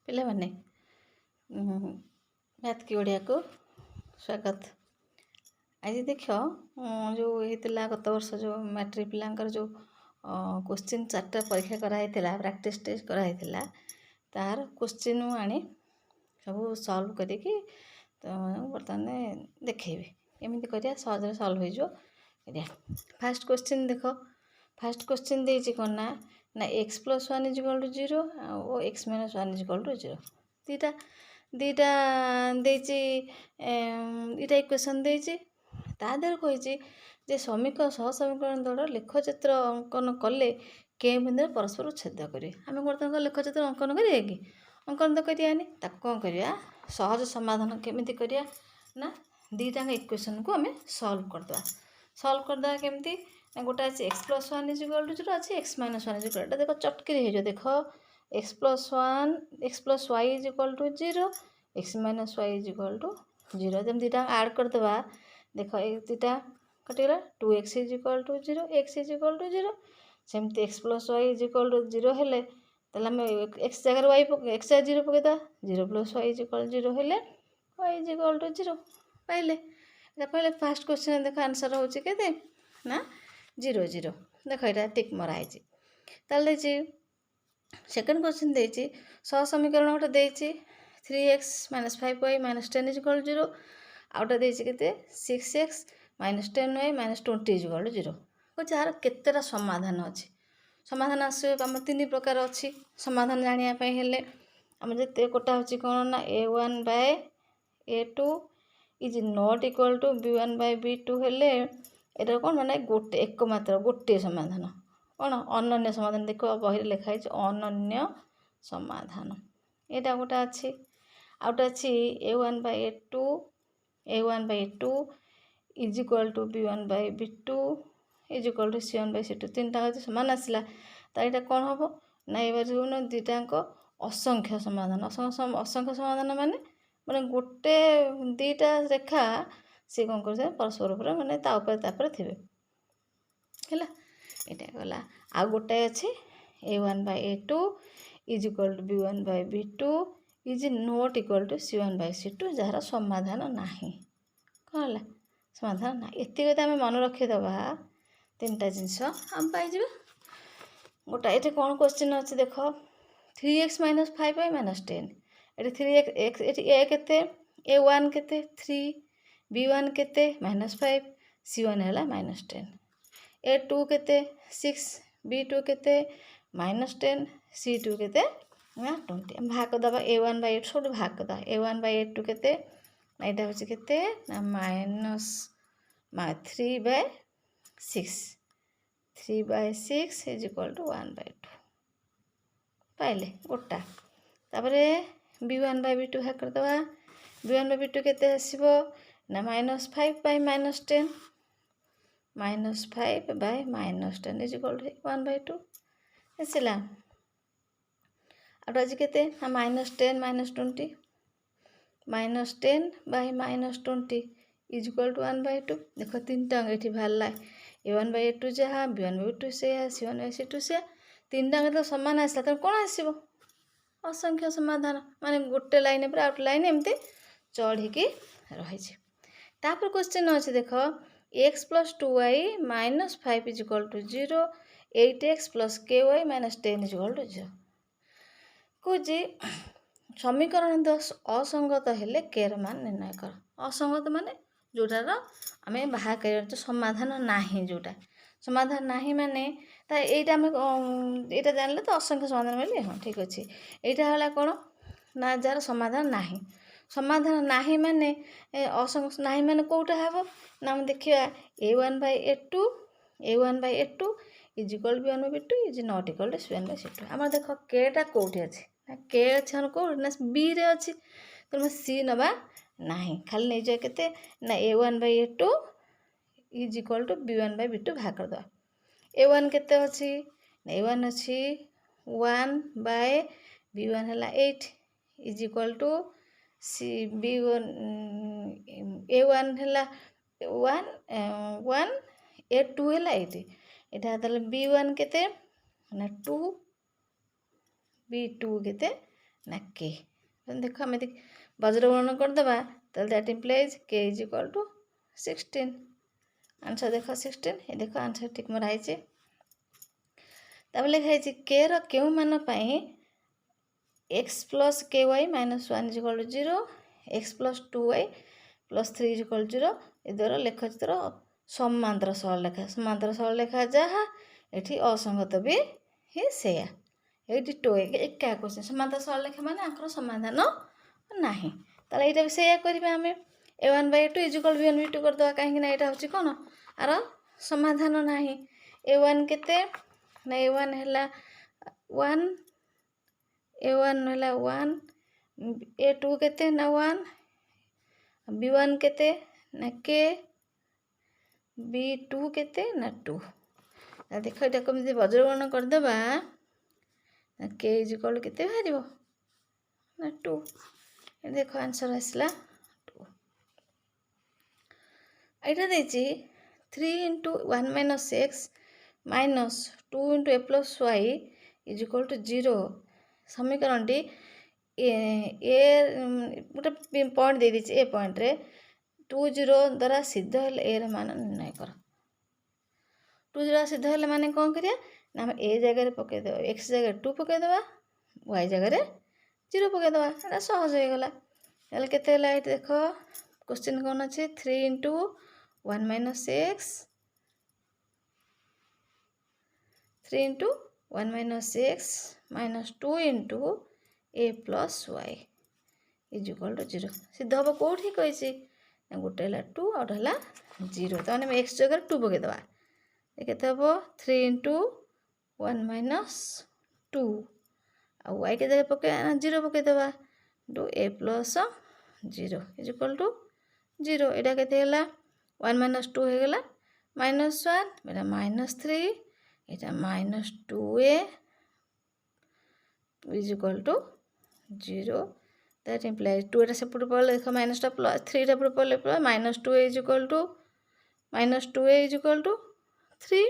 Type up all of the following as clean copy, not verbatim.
ପିଲାମାନେ ମ୍ୟାଥ୍ କି ଓଡ଼ିଆକୁ ସ୍ୱାଗତ। ଆଜି ଦେଖ ଯେଉଁ ହେଇଥିଲା ଗତ ବର୍ଷ ଯେଉଁ ମାଟ୍ରିକ ପିଲାଙ୍କର ଯେଉଁ କୋଶ୍ଚିନ୍ 4ଟା ପରୀକ୍ଷା କରାହେଇଥିଲା, ପ୍ରାକ୍ଟିସ୍ ଟେଷ୍ଟ କରାହେଇଥିଲା, ତାର କୋଶ୍ଚିନ୍ ମୁଁ ଆଣି ସବୁ ସଲ୍ଭ କରିକି ବର୍ତ୍ତମାନ ଦେଖେଇବି। କେମିତି କରିବା ସହଜରେ ସଲ୍ଭ ହେଇଯିବ କରିବା। ଫାର୍ଷ୍ଟ କୋଶ୍ଚିନ୍ ଦେଖ, ଫାର୍ଷ୍ଟ କୋଶ୍ଚିନ୍ ଦେଇଛି କ'ଣ ନା x + 1 = 0 ଆଉ x - 1 = 0। ଦୁଇଟା ଦେଇଛି, ଦୁଇଟା ଇକ୍ୱେସନ୍ ଦେଇଛି। ତା ଦେହରେ କହିଛି ଯେ ସହସମୀକରଣ ଦଳ ଲେଖଚିତ୍ର ଅଙ୍କନ କଲେ କେଉଁ ବିନ୍ଦୁରେ ପରସ୍ପର ଛେଦ କରିବେ। ଆମେ ବର୍ତ୍ତମାନ ଲେଖଚିତ୍ର ଅଙ୍କନ କରିବା କି? ଅଙ୍କନ ତ କରିବାନି। ତାକୁ କ'ଣ କରିବା, ସହଜ ସମାଧାନ କେମିତି କରିବା ନା ଦୁଇଟାଙ୍କ ଇକ୍ୱେସନ୍କୁ ଆମେ ସଲ୍ଭ କରିଦେବା। ସଲ୍ଭ କରିଦେବା କେମିତି ନା ଗୋଟେ ଅଛି x + 1 = 0 ଅଛି x - 1 = 0। ଏଇଟା ଦେଖ ଚଟକିରେ ହେଇଯିବ। ଦେଖ x + y = 0, x - y = 0। ଯେମିତି ଦୁଇଟା ଆଡ଼୍ କରିଦେବା। ଦେଖ ଏ ଦୁଇଟା କଟିଗଲା। 2x = 0, x = 0। ସେମିତି x + y = 0 ହେଲେ ତାହେଲେ ଆମେ x ଜାଗାରେ x 0 ପକାଇଦେବା। 0 + y = 0 ହେଲେ y = 0 ପାଇଲେ। ଏଇଟା ପାଇଲେ। ଫାର୍ଷ୍ଟ କ୍ୱେଶ୍ଚନ୍ ଦେଖ ଆନ୍ସର୍ ହେଉଛି କେତେ ନା 0 0। ଦେଖ ଏଇଟା ଟିକ୍ ମରା ହେଇଛି। ତାହେଲେ ଦେଇଛି ସେକେଣ୍ଡ କ୍ୱେଶ୍ଚନ୍ ଦେଇଛି ସହସମୀକରଣ ଗୋଟେ ଦେଇଛି 3x - 5y - 10 = 0। ଆଉଟା ଦେଇଛି କେତେ 6x - 10y - 20 = 0। କହୁଛି ଆର କେତେଟା ସମାଧାନ ଅଛି। ସମାଧାନ ଆସିବ ଆମର 3 ପ୍ରକାର ଅଛି। ସମାଧାନ ଜାଣିବା ପାଇଁ ହେଲେ ଆମର ଯେତେ କୋଟା ହେଉଛି କ'ଣ ନା a1/a2 = b1/b2 ହେଲେ ଏଇଟା କ'ଣ ମାନେ ଗୋଟେ ଏକମାତ୍ର ଗୋଟିଏ ସମାଧାନ। କ'ଣ ଅନନ୍ୟ ସମାଧାନ। ଦେଖ ବହିରେ ଲେଖା ହେଇଛି ଅନନ୍ୟ ସମାଧାନ। ଏଇଟା ଗୋଟେ ଅଛି। ଆଉ ଗୋଟେ ଅଛି a1/a2 = b1/b2 = c1/c2। ତିନିଟା ହେଉଛି ସମାନ ଆସିଲା। ତ ଏଇଟା କ'ଣ ହେବ ନା ଏবার ଦୁଇଟାଙ୍କ ଅସଂଖ୍ୟ ସମାଧାନ। ଅସଂଖ୍ୟ ସମାଧାନ ମାନେ ଗୋଟେ ଦୁଇଟା ରେଖା ସେ କ'ଣ କରୁଥିବେ ପରସ୍ପର ଉପରେ ମାନେ ତା ଉପରେ ଥିବେ ହେଲା। ଏଇଟା ଗଲା। ଆଉ ଗୋଟାଏ ଅଛି a1/a2 = b1/b2 ≠ c1/c2 ଯାହାର ସମାଧାନ ନାହିଁ। କ'ଣ ହେଲା? ସମାଧାନ ନାହିଁ। ଏତିକି ଯଦି ଆମେ ମନେ ରଖିଦେବା 3ଟା ଜିନିଷ ଆମେ ପାଇଯିବା। ଗୋଟା ଏଠି କ'ଣ କ୍ୱେଶ୍ଚିନ୍ ଅଛି ଦେଖ 3x - 5y - 10। ଏଠି 3x ଏଠି a କେତେ, a1 କେତେ 3, b1 କେତେ -5, c1 ହେଲା -10। a2 କେତେ 6, b2 କେତେ -10, c2 କେତେ ନା 20। ଆମେ ଭାଗ ଦେବା a1/a2 ସବୁଠୁ ଭାଗ ଦେବା। a1/a2 କେତେ ନା ଏଇଟା ହେଉଛି କେତେ ନା -3/6, 3/6 = 1/2 ପାଇଲେ ଗୋଟା। ତାପରେ b1/b2 ଭାଗ କରିଦେବା। b1/b2 କେତେ ଆସିବ ନା -5/10, -5/10 = 1/2 ଆସିଲା। ଆଉ ଆଜି କେତେ ନା -10 - 20, -10/-20 = 1/2। ଦେଖ 3ଟା ଏଠି ବାହାରିଲା। a1/a2 ଯାହା, b1/b2 ସେୟା, c1/c2 ସେୟା। 3ଟା ତ ସମାନ ଆସିଲା। ତେଣୁ କ'ଣ ଆସିବ ଅସଂଖ୍ୟ ସମାଧାନ। ମାନେ ଗୋଟେ ଲାଇନ୍ ଉପରେ ଆଉ ଗୋଟେ ଲାଇନ୍ ଏମିତି ଚଢ଼ିକି ରହିଛି। ତାପରେ କ୍ୱେଶ୍ଚିନ୍ ଅଛି ଦେଖ x + 2y - 5 = 0, 8x + ky - 10 = 0। କହୁଛି ସମୀକରଣ ଅସଙ୍ଗତ ହେଲେ k ର ମାନ ନିର୍ଣ୍ଣୟ କର। ଅସଙ୍ଗତ ମାନେ ଯେଉଁଟାର ଆମେ ବାହାର କରିବା ସମାଧାନ ନାହିଁ। ଯେଉଁଟା ସମାଧାନ ନାହିଁ ମାନେ ତା ଏଇଟା ଆମେ ଏଇଟା ଜାଣିଲେ ତ ଅସଂଖ୍ୟ ସମାଧାନ ବୋଲି ହଁ ଠିକ୍ ଅଛି। ଏଇଟା ହେଲା କ'ଣ ନା ଯାହାର ସମାଧାନ ନାହିଁ। ସମାଧାନ ନାହିଁ ମାନେ ଅସଂଖ୍ୟ ନାହିଁ ମାନେ କେଉଁଟା ହେବ ନା ଆମେ ଦେଖିବା a1/a2 = b1/b2 ≠ c1/c2। ଆମର ଦେଖ kଟା କେଉଁଠି ଅଛି ନା k ଅଛି ଆମର କେଉଁଠି ନା bରେ ଅଛି। ତେଣୁ c ନେବା ନାହିଁ। ଖାଲି ନେଇଯିବା କେତେ ନା a1/a2 = b1/b2 ଭାଗ କରିଦେବା। a1 କେତେ ଅଛି ନା a1 ଅଛି 1/b1 ହେଲା 8 = b1 a1 ହେଲା 1 a2 ହେଲା 8। ଏଇଟା ତାହେଲେ b1 କେତେ ନା 2, b2 କେତେ ना के। देख आम वज्र गुणन करदे तो दैट इम्प्लाइज के इज इक्वल टू 16। आंसर देख 16, ये देख आंसर ठीक मराई। तब लिखाई के रु मान X plus K Y minus 1 is equal to 0, X plus 2y plus 3 is equal to 0। ये द्वारा लेखचित्र समांतर सरलरेखा, समांतर सरलरेखा जहाँ ये असंगत भी ही से ये टो एका क्वेश्चन समांतर सरलरेखा माने आंकर समाधान नाही। ताले एटा भी से करिबा आमे a1/2 इज इक्वल b1/2 करदवा, काहे ना एटा होची कोन आर समाधान नाही। a1 केते ना a1 हैला 1, a1 हैला 1, a2 केते ना 1, b1 केते ना के, b2 केते ना 2। देख ये कमी वज्रगणन करदे के इज इक्वल केते बाहर ना 2। देख आंसर आसला 2। यहाँ देती 3 into 1 minus X minus 2 into A plus Y is equal to 0 समीकरण टी ए गोटे पॉइंट दे दीजिए। ए पॉइंट रे 2 0 द्वारा सिद्ध हेले ए मान निर्णय कर। 2 0 सिद्ध हेले माने कौन करिया ना हम ए जगह पकईदे, एक्स जगह 2 पकईदे, वाई जगह 0 पकईदे, एटा सहज हो गला। ताले केते होला ये देख क्वेश्चन कौन अच्छे 3 into 1 minus X, 3 into 1 minus X minus 2 into A plus Y is equal to 0 सिद्ध हम कौटी कही गोटे है 2 आउट है 0। तो मैंने एक्स जगह 2 पकईदे केते हम 3 इंटू 1 माइनस 2 आ वाई के जगह पके 0 पकईदे 2 ए प्लस 0 इज इक्वल टू 0। यहाँ केते 1 माइनस 2 हो गला माइनस 1 मेरा माइनस 3 यहाँ minus 2a is equal to 0। That implies 2 सेपट पड़े देख माइनस टा प्लस 3 टा पड़े minus 2a is equal to minus 2a is equal to 3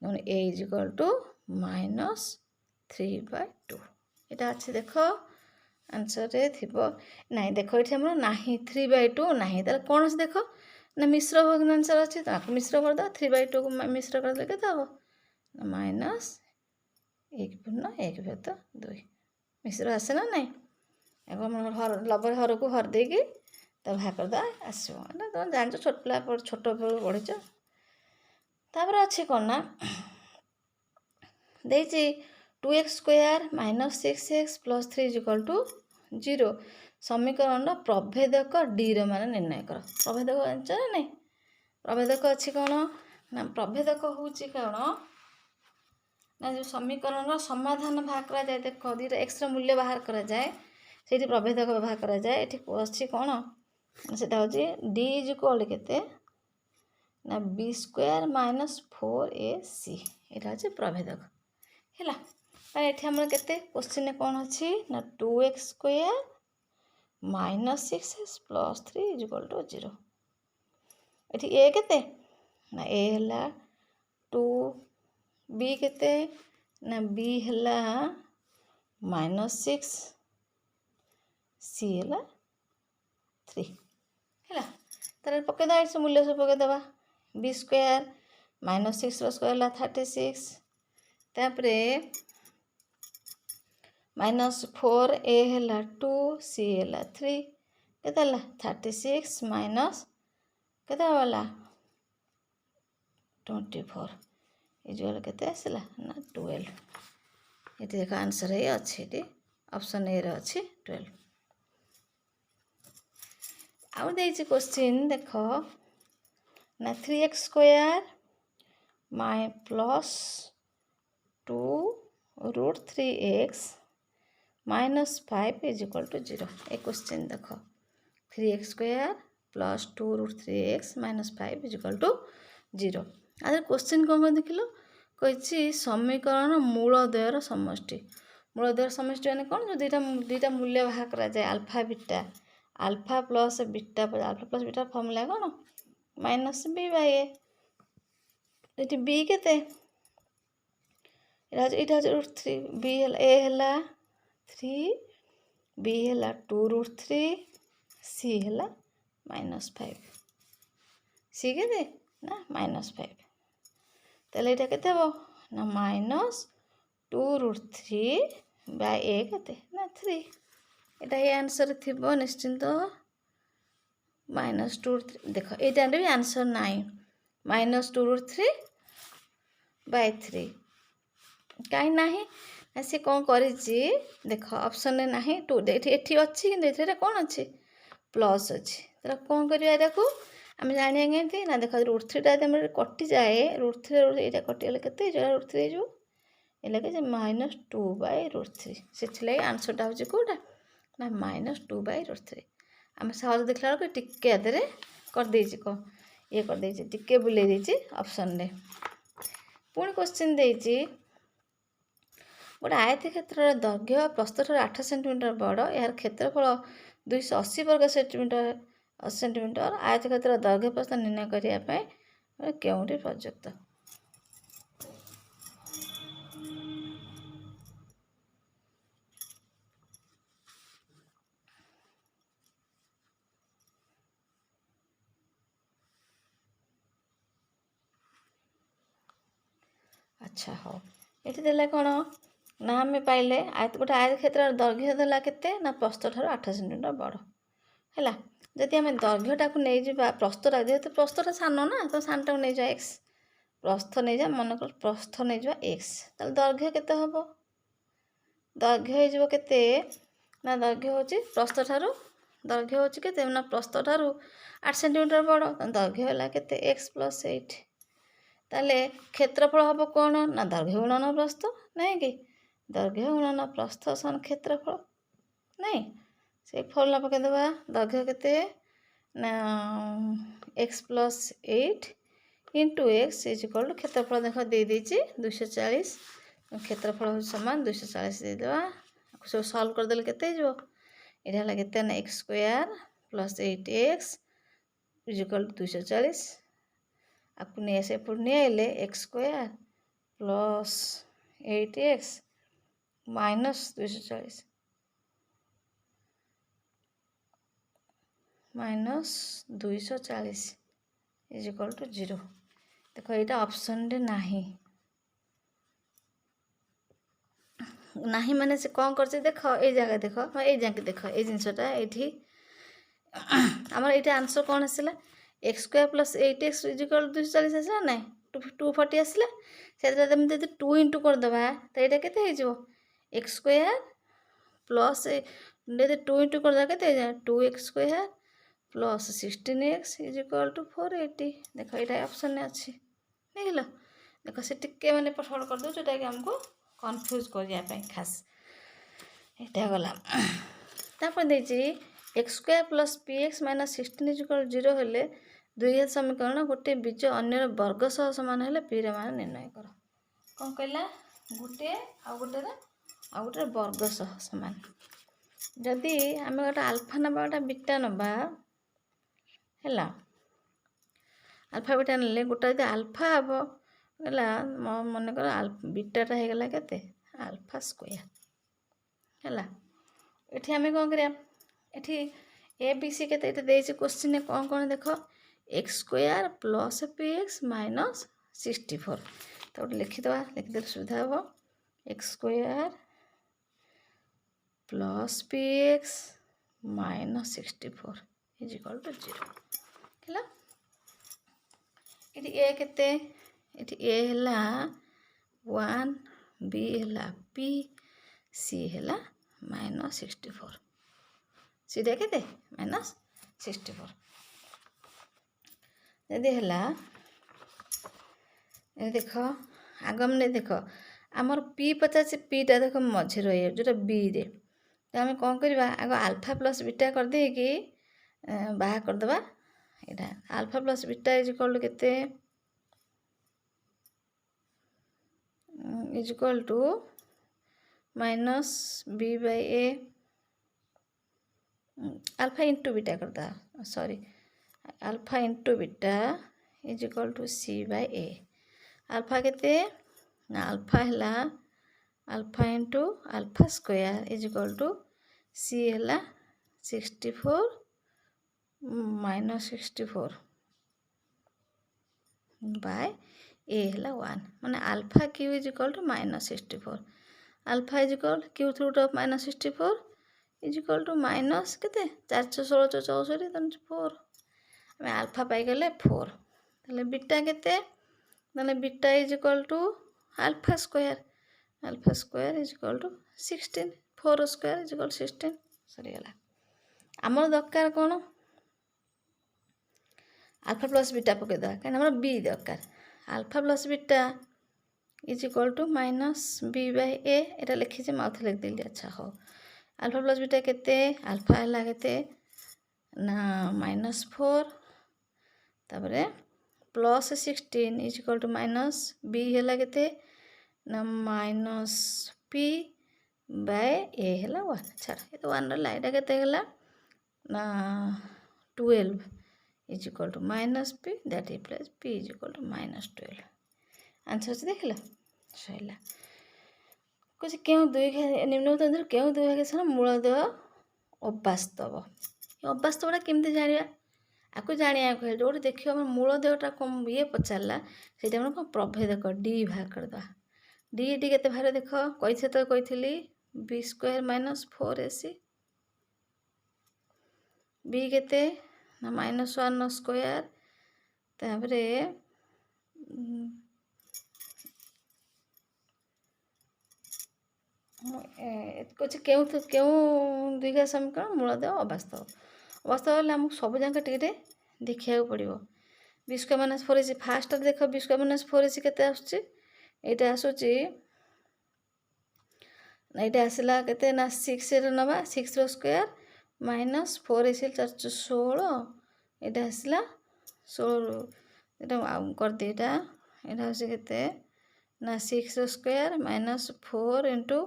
a is equal to minus 3/2। यहाँ अच्छे देख आंसर रे थिबो नहीं देख ये आम ना 3/2 ना तार कौन से देख ना मिश्र भग्नांश अच्छे तो मिश्र करदे 3/2 को मिश्र करदे के माइनस 1/1/2 मिश्र आसे ना नहीं लबर हर को हर देकी तो भाग करदे आसो तुम जान छोट पिला छोट पढ़ीच। तापर अच्छे कौन ना देती 2x square minus 6x plus 3 is equal to 0 समीकरण प्रभेदक डी मान निर्णय कर। प्रभेदक जानच ना नहीं प्रभेदक अच्छी कौन ना प्रभेदक हूँ कौन ना जो समीकरण समाधान बाहर करा जाए देख दीटा एक्स मूल्य बाहर करा जाए से प्रभेदक व्यवहार करा जाए ये अच्छी कौन से डी इज इक्वल केते ना बी स्क्वायर माइनस 4ac यहाँ हूँ प्रभेदक है। ये आम के क्वेश्चन कौन अच्छी ना 2x square minus 6x plus 3 is equal to 0। ये ए केते ना ए है 2 बी केते ना बी है माइनस 6 सी है 3 है तार पकईदे से मूल्य सब पकईदे बी स्क्वायर माइनस 6 स्क्वायर है 36 तापरे माइनस 4a है 2 c है 3 केते 36 माइनस केते वाला 24 इजुअल केते आसला ना 12। ये देख आंसर ये अच्छी ऑप्शन ए रे अच्छी 12। आउ देछि क्वेश्चन देख ना 3x स्क्वायर माइ plus 2 root 3x minus 5 is equal to 0। A question देख 3x square plus 2 root 3x minus 5 is equal to 0। Other question कौन देख लो कही समीकरण मूलद्वयर समष्टि। मूलद्वयर समष्टि मैंने कौन जो दीटा मूल्य बाहर करा जाए alpha beta, alpha plus beta formula कौन माइनस b/a। ये बी केते यहाँ रूट 3 बी ए है 3 बी है 2√3, सी है -5, सी के ना -5 ताले ये केते हम ना -2√3 बाय ए केते ना 3 एटा ये आंसर थी निश्चिंत -2√3 देख ये भी आंसर नाई -2√3 बाय 3 कहीं ना सी कौन कर देख ऑप्शन ना 2 एठी अच्छी कि कौन अच्छी प्लस अच्छी तो कौन करवा देखो आम जाना केमती ना देख √3 कटि जाए √3 यहाँ कटिगले के √3 हो ये लगे -2/√3 से आंसरटा हूँ कौटा ना -2/√3 आम सहज देखला बेलू टिके आधे करदे कौन ये करदे टिके बुले ऑप्शन रे पुणी क्वेश्चन देती गोटे आयत क्षेत्र दैर्घ्य प्रस्थ 8 सेंटीमीटर बड़ यार क्षेत्रफल 280 वर्ग सेंटीमीटर आयत क्षेत्र दैर्घ्य प्रस्थ निर्णय करने केउंटी प्रयुक्त। अच्छा हाँ ये देला कौन ना आम पाइले गोटे आयत क्षेत्र दैर्घ्य देला केते ना प्रस्थ 8 सेंटीमीटर बड़ है जदि आम दैर्घ्यटा को नहीं जा प्रस्थटा जेहेतु प्रस्थटा सान ना तो सानटा को नहीं जा एक्स प्रस्थ नहीं जा मन कर प्रस्थ नहीं जा एक्स ताल दैर्घ्य केते हम दैर्घ्य हो केते ना दैर्घ्य हूँ प्रस्थ ठारू दैर्घ्य हूँ केते ना प्रस्थ ठारू 8 सेंटीमीटर बड़ दैर्घ्य है केते एक्स + 8 ताले क्षेत्रफल हम कौन ना दैर्घ्य गुणन प्रस्थ नहीं कि दैर्घ्य गुणन प्रस्थ सन क्षेत्रफल नहीं से फॉर्मूला पकईदेवा दैर्घ्य केते ना x + 8 × x = क्षेत्रफल देख दे 240 क्षेत्रफल समान 240 देदेवा सब सॉल्व करदेले केते जो ये केते ना x² + 8x = 240 आपको नहीं से पुण्य x² + 8x - 240 -240 = 0 देखो यहाँ ऑप्शन रे नाही नाही माने से कौन कर देख ये जगह देख ये जाके देख ये जिनसटा ये आमर ये आंसर कौन आसला x² + 8x = 240 आसला ना 240 आसला से 2 × करदे तो ये केते x² + 2 × करदे केते 2x² + 16x = 480 देख ये ऑप्शन में अच्छी देख देख से टिके मैंने पठड़ कर दो जोटा कि हमको कन्फ्यूज करने खास यहाँ गला तापर देखिए x² + px - 16 = 0 हेले दुई समीकरण गोटे बीज अन्य वर्ग सह समान हेले पी रे मान निर्णय कर कौन कहला गोटे आ गोटे वर्ग सह समान जदि आम गोटे आल्फा नबा गोटे बीटा नबा है आल्फा बीटा ने गोटे जो आल्फा हम है मन कर बीटाटा होगला के α² है ये आम कौन करा ये ए बी सी के क्वेश्चन कौन कौन देख x² + px - 64 तो लिखिदे लिखिदे सुविधा हम x² + px - 64 = 0 है ये ए केते ये है 1 b है p c है -64 सीधा केते -64 यदि है देख आग मैंने देख आमर पी 50 पीटा देख मझे रही जोटा बी रे तो आम कौन करवा आग आल्फा + बीटा करदे कि बाहर करदे यहाँ आल्फा + बीटा = केते = -b/a अल्फा × बीटा करदा sorry alpha × beta = c/a alpha केते ना अल्फा है अल्फा × α² = सी है 64 माइनस 64 बाय ए है 1 माने alpha cube is equal to minus 64 alpha is equal cube root of minus 64 is equal to minus के 416 64 तेणु 4 आम अल्फा पाईगले 4 ताले बीटा के beta is equal to alpha square is equal to 16 4 square is equal 16 सरीगला आमर दरकार कौन alpha plus beta पकईद कहीं बी दरकार alpha plus beta is equal to minus B by A एटा लिखी माउथ लिखदेली अच्छा हो अल्फा प्लस बीटा केते अल्फा है के ना -4 तापरे plus 16 is equal to minus B है के ना माइनस पी बाय ए है 1 छाड़ ये तो 1 रहा यहाँ के ना 12 is equal to minus P that is P is equal to -12 answer अच्छे देख सैला कुछ क्यों निम्न क्यों दुई भाग मूलदेय अवास्तव अवास्तवटा केमती जाना आपको जाना कहे जो देखिए मूलदेयटा कौन ये पचारा से कौन प्रभेद कर डी भाग करदे डी डी के भाग देख कही तो कही B square minus 4ac B के ना -1 स्क्वायर तापरे कुछ क्यों दुईटा समीकरण मूलदेय अवास्तव अवास्तव आमको सब जाक टे देखा पड़ो बी स्क्वायर माइनस 4ac फास्ट देख बी स्क्वायर माइनस 4ac के आसूची यहाँ आसला के ना 6 नवा 6 स्क्वायर माइनस 4ac 416 यहाँ आसला 16 करदे यहाँ हूँ के ना 6 स्क्वायर माइनस 4 इंटू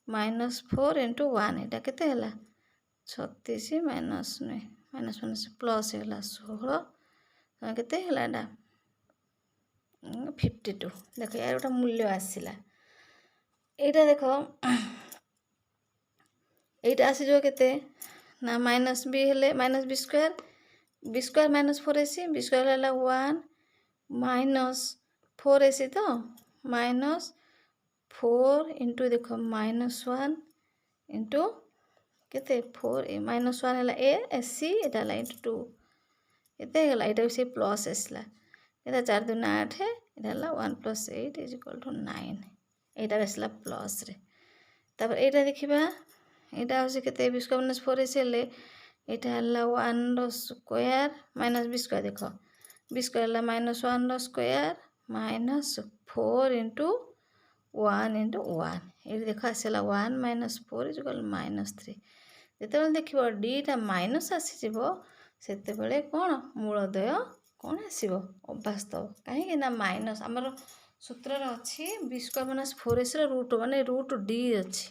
-4 इंटू 1 यहाँ के 36 माइनस नुहे माइनस माइनस प्लस है 16 के 52 देख यार गोटे मूल्य आसला यहाँ देख यहाँ आसीज के ना माइनस बी हेले minus B square minus 4ac B square है 1 माइनस 4ac तो माइनस 4 इंटू देख -1 इंटू के 4 -1 है ए सी यहाँ इंटू 2 के यहाँ से प्लस आसला ये 4 2 8 यहाँ 1 + 8 इज इक्वल टू 9 यहाँ आसला प्लस तापर यहाँ देखा यहाँ हूँ के बी स्क्वायर माइनस 4ac यहाँ है 1 स्क्वायर माइनस बी स्क्वायर देख बी स्क्वायर है -1 स्क्वायर माइनस 4 इंटू 1 इंटू 1 ये देख आसला 1 - 4 इज इक्वल -3 जो देख डीटा माइनस आसीज से कौन मूलदेय कौन आसो अवास्तव कहीं माइनस आमर सूत्र अच्छी B square minus 4ac root माने रूट डी अच्छी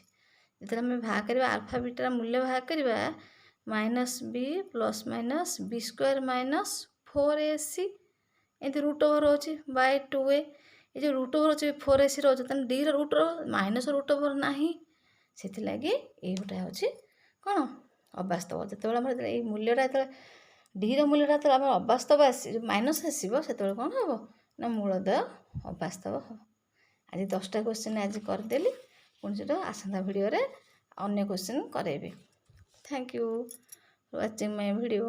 जो आम भाग कर अल्फा बीटार मूल्य भाग करवा minus B plus minus B square minus 4ac एमती रूट ओवर रोचे बाय 2a ये जो रूट ओवर अच्छे 4ac रोचे D root minus root over ना से ये गोटा हूँ कौन अवास्तव जो ये मूल्यटा जो डी मूल्यटा जो आम अवास्तव माइनस आसो से कौन हम ना मूलदेय अवास्तव हम आज 10टा क्वेश्चन आज करदेली पुणी जो आसंता भिडियो अन्य क्वेश्चन करेबी thank you for watching my video.